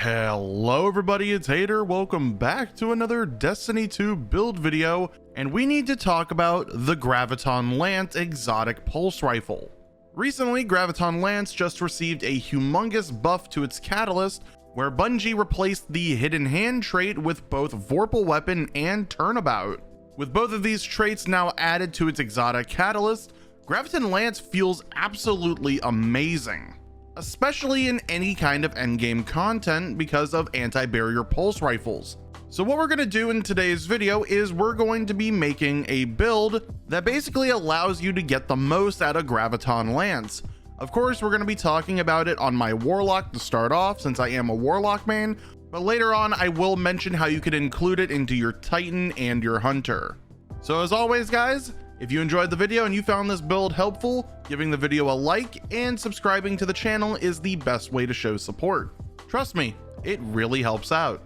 Hello everybody, it's Hater. Welcome back to another Destiny 2 build video, and we need to talk about the Graviton Lance exotic pulse rifle. Recently, Graviton Lance just received a humongous buff to its catalyst, where Bungie replaced the hidden hand trait with both Vorpal weapon and turnabout. With both of these traits now added to its exotic catalyst, Graviton Lance feels absolutely amazing, especially in any kind of endgame content because of anti-barrier pulse rifles. So what we're going to do in today's video is we're going to be making a build that basically allows you to get the most out of Graviton Lance. Of course, we're going to be talking about it on my Warlock to start off, since I am a Warlock main, but later on I will mention how you could include it into your Titan and your Hunter. So as always guys, if you enjoyed the video and you found this build helpful, giving the video a like and subscribing to the channel is the best way to show support. Trust me, it really helps out.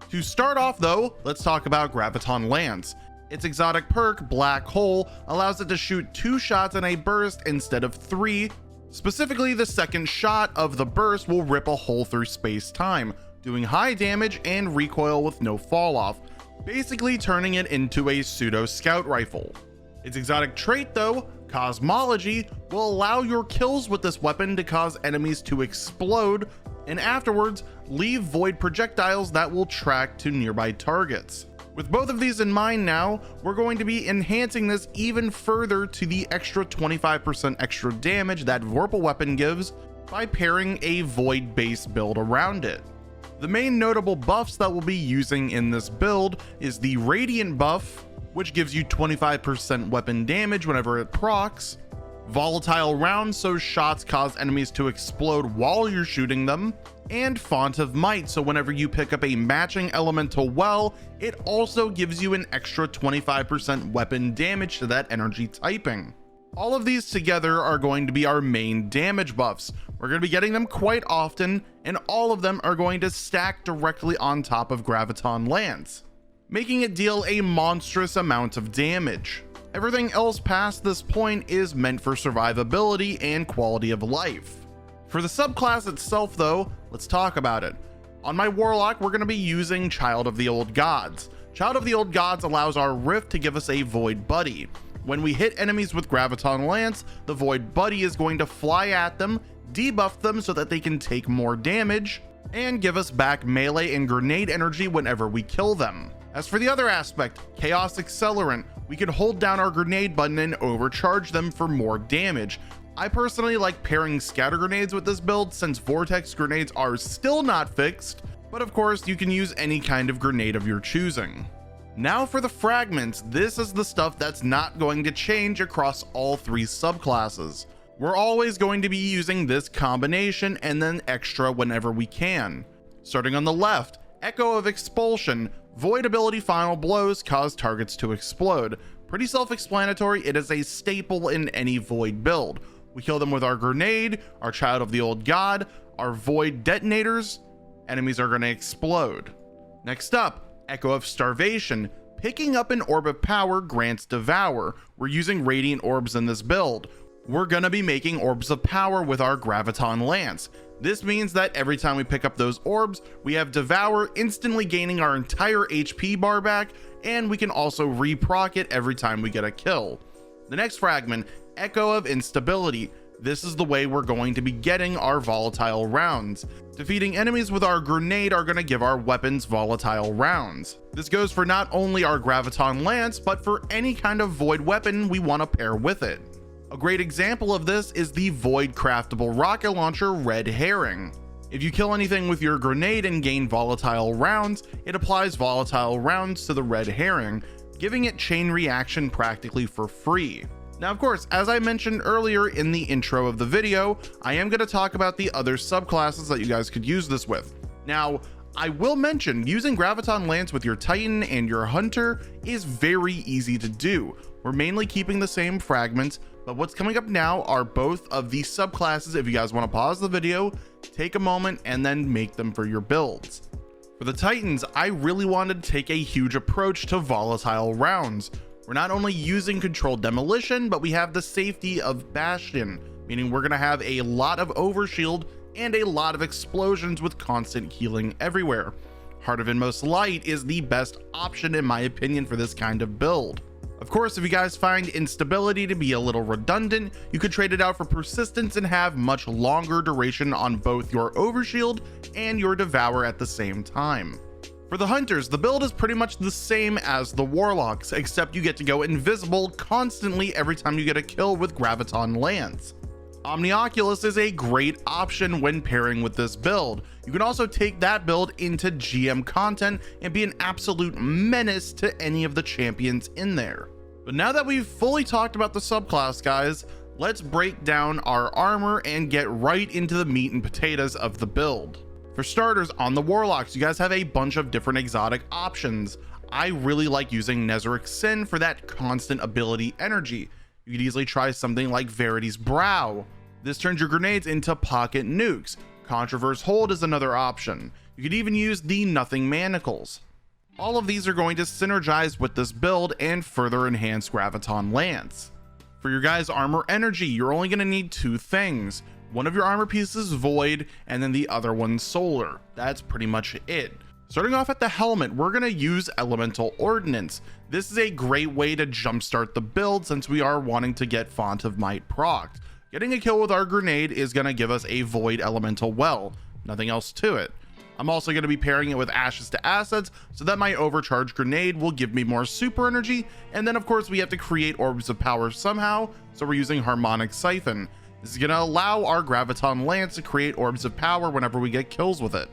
To start off though, let's talk about Graviton Lance. Its exotic perk, Black Hole, allows it to shoot 2 shots in a burst instead of 3. Specifically, the second shot of the burst will rip a hole through space-time, doing high damage and recoil with no fall off, basically turning it into a pseudo scout rifle. Its exotic trait though, Cosmology, will allow your kills with this weapon to cause enemies to explode, and afterwards leave void projectiles that will track to nearby targets. With both of these in mind now, we're going to be enhancing this even further to the extra 25% extra damage that Vorpal weapon gives by pairing a void base build around it. The main notable buffs that we'll be using in this build is the Radiant buff, which gives you 25% weapon damage whenever it procs, volatile rounds so shots cause enemies to explode while you're shooting them, and Font of Might so whenever you pick up a matching elemental well, it also gives you an extra 25% weapon damage to that energy typing. All of these together are going to be our main damage buffs. We're going to be getting them quite often, and all of them are going to stack directly on top of Graviton Lance, making it deal a monstrous amount of damage. Everything else past this point is meant for survivability and quality of life. For the subclass itself though, let's talk about it. On my Warlock, we're going to be using Child of the Old Gods. Child of the Old Gods allows our Rift to give us a Void Buddy. When we hit enemies with Graviton Lance, the Void Buddy is going to fly at them, debuff them so that they can take more damage, and give us back melee and grenade energy whenever we kill them. As for the other aspect, Chaos Accelerant, we can hold down our grenade button and overcharge them for more damage. I personally like pairing scatter grenades with this build since vortex grenades are still not fixed, but of course you can use any kind of grenade of your choosing. Now for the fragments, this is the stuff that's not going to change across all 3 subclasses. We're always going to be using this combination and then extra whenever we can. Starting on the left, Echo of Expulsion. Void ability final blows cause targets to explode. Pretty self-explanatory, it is a staple in any void build. We kill them with our grenade, our Child of the Old God, our void detonators, enemies are going to explode. Next up, Echo of Starvation. Picking up an orb of power grants Devour. We're using Radiant orbs in this build. We're going to be making orbs of power with our Graviton Lance. This means that every time we pick up those orbs, we have Devour, instantly gaining our entire HP bar back, and we can also re-proc it every time we get a kill. The next fragment, Echo of Instability. This is the way we're going to be getting our volatile rounds. Defeating enemies with our grenade are going to give our weapons volatile rounds. This goes for not only our Graviton Lance, but for any kind of void weapon we want to pair with it. A great example of this is the void craftable rocket launcher Red Herring. If you kill anything with your grenade and gain volatile rounds, it applies volatile rounds to the Red Herring, giving it chain reaction practically for free. Now of course, as I mentioned earlier in the intro of the video, I am going to talk about the other subclasses that you guys could use this with. Now, I will mention using Graviton Lance with your Titan and your Hunter is very easy to do. We're mainly keeping the same fragments, but what's coming up now are both of these subclasses. If you guys want to pause the video, take a moment and then make them for your builds. For the Titans, I really wanted to take a huge approach to volatile rounds. We're not only using controlled demolition, but we have the safety of Bastion, meaning we're going to have a lot of overshield and a lot of explosions with constant healing everywhere. Heart of Inmost Light is the best option in my opinion for this kind of build. Of course, if you guys find instability to be a little redundant, you could trade it out for persistence and have much longer duration on both your overshield and your devour at the same time. For the hunters, the build is pretty much the same as the warlocks, except you get to go invisible constantly every time you get a kill with Graviton Lance. Omnioculus is a great option when pairing with this build. You can also take that build into GM content and be an absolute menace to any of the champions in there. But now that we've fully talked about the subclass, guys, let's break down our armor and get right into the meat and potatoes of the build. For starters, on the warlocks, you guys have a bunch of different exotic options. I really like using Nezaric's Sin for that constant ability energy. You could easily try something like Verity's Brow. This turns your grenades into pocket nukes. Controverse Hold is another option. You could even use the Nothing Manacles. All of these are going to synergize with this build and further enhance Graviton Lance. For your guys' armor energy, you're only going to need two things. One of your armor pieces Void, and then the other one Solar. That's pretty much it. Starting off at the helmet, we're going to use Elemental Ordnance. This is a great way to jumpstart the build since we are wanting to get Font of Might procced. Getting a kill with our grenade is going to give us a Void Elemental Well, nothing else to it. I'm also going to be pairing it with Ashes to Assets so that my overcharged grenade will give me more super energy, and then of course we have to create Orbs of Power somehow, so we're using Harmonic Siphon. This is going to allow our Graviton Lance to create Orbs of Power whenever we get kills with it.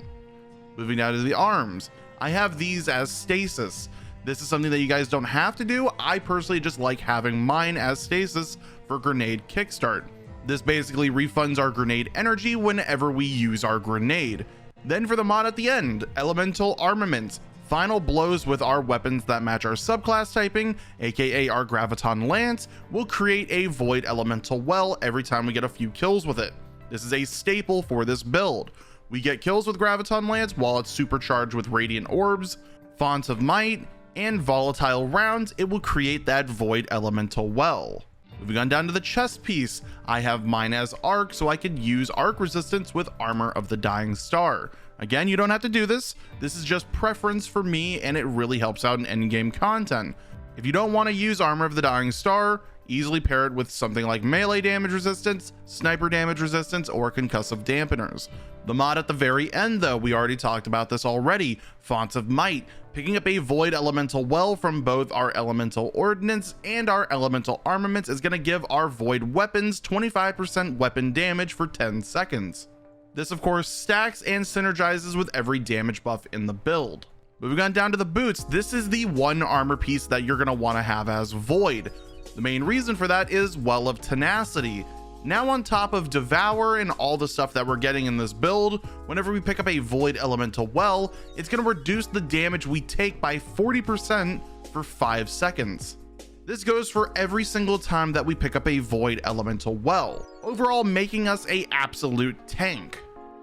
Moving down to the arms, I have these as Stasis. This is something that you guys don't have to do. I personally just like having mine as Stasis for Grenade Kickstart. This basically refunds our grenade energy whenever we use our grenade. Then for the mod at the end, Elemental Armaments. Final blows with our weapons that match our subclass typing, aka our Graviton Lance, will create a Void Elemental Well every time we get a few kills with it. This is a staple for this build. We get kills with Graviton Lance while it's supercharged with Radiant Orbs, Fonts of Might, and volatile rounds, it will create that Void Elemental Well. Moving on down to the chest piece, I have mine as Arc so I could use arc resistance with Armor of the Dying Star. Again, you don't have to do this. This is just preference for me and it really helps out in endgame content. If you don't want to use Armor of the Dying Star, easily pair it with something like melee damage resistance, sniper damage resistance, or concussive dampeners. The mod at the very end though, we already talked about this already, Fonts of Might. Picking up a Void Elemental Well from both our Elemental Ordnance and our Elemental Armaments is going to give our Void weapons 25% weapon damage for 10 seconds. This of course stacks and synergizes with every damage buff in the build. Moving on down to the boots, this is the one armor piece that you're going to want to have as Void. The main reason for that is Well of Tenacity. Now on top of Devour and all the stuff that we're getting in this build, whenever we pick up a Void Elemental Well, it's going to reduce the damage we take by 40% for 5 seconds. This goes for every single time that we pick up a Void Elemental Well, overall making us an absolute tank.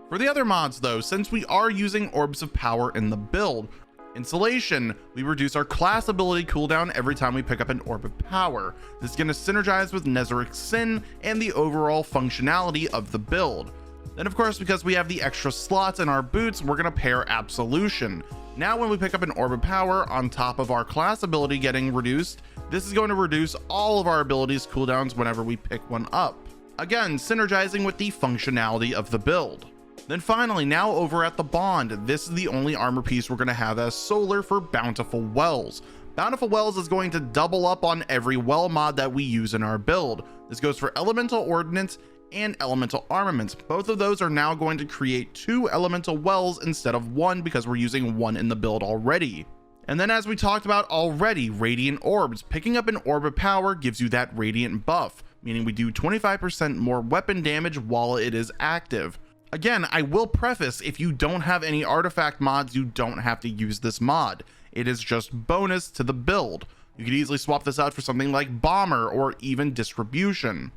For the other mods though, since we are using Orbs of Power in the build, Insulation, we reduce our class ability cooldown every time we pick up an Orb of Power. This is going to synergize with Nezaric's Sin and the overall functionality of the build. Then of course, because we have the extra slots in our boots, we're going to pair Absolution. Now when we pick up an Orb of Power on top of our class ability getting reduced, this is going to reduce all of our abilities cooldowns whenever we pick one up. Again, synergizing with the functionality of the build. Then finally, now over at the Bond, this is the only armor piece we're going to have as Solar for Bountiful Wells. Bountiful Wells is going to double up on every well mod that we use in our build. This goes for Elemental Ordnance and Elemental Armaments. Both of those are now going to create 2 Elemental Wells instead of 1 because we're using 1 in the build already. And then as we talked about already, Radiant Orbs. Picking up an Orb of Power gives you that Radiant buff, meaning we do 25% more weapon damage while it is active. Again, I will preface, if you don't have any artifact mods, you don't have to use this mod. It is just bonus to the build. You could easily swap this out for something like Bomber or even Distribution.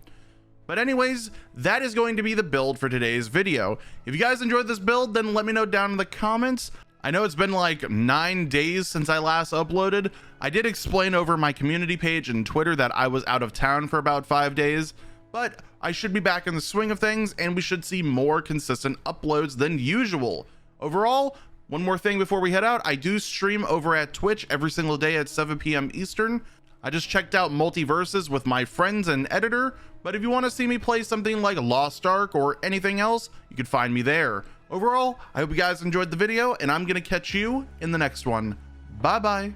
But anyways, that is going to be the build for today's video. If you guys enjoyed this build, then let me know down in the comments. I know it's been like 9 days since I last uploaded. I did explain over my community page and Twitter that I was out of town for about 5 days, but I should be back in the swing of things, and we should see more consistent uploads than usual. Overall, one more thing before we head out, I do stream over at Twitch every single day at 7 p.m. Eastern. I just checked out Multiverses with my friends and editor, but if you want to see me play something like Lost Ark or anything else, you can find me there. Overall, I hope you guys enjoyed the video, and I'm going to catch you in the next one. Bye bye.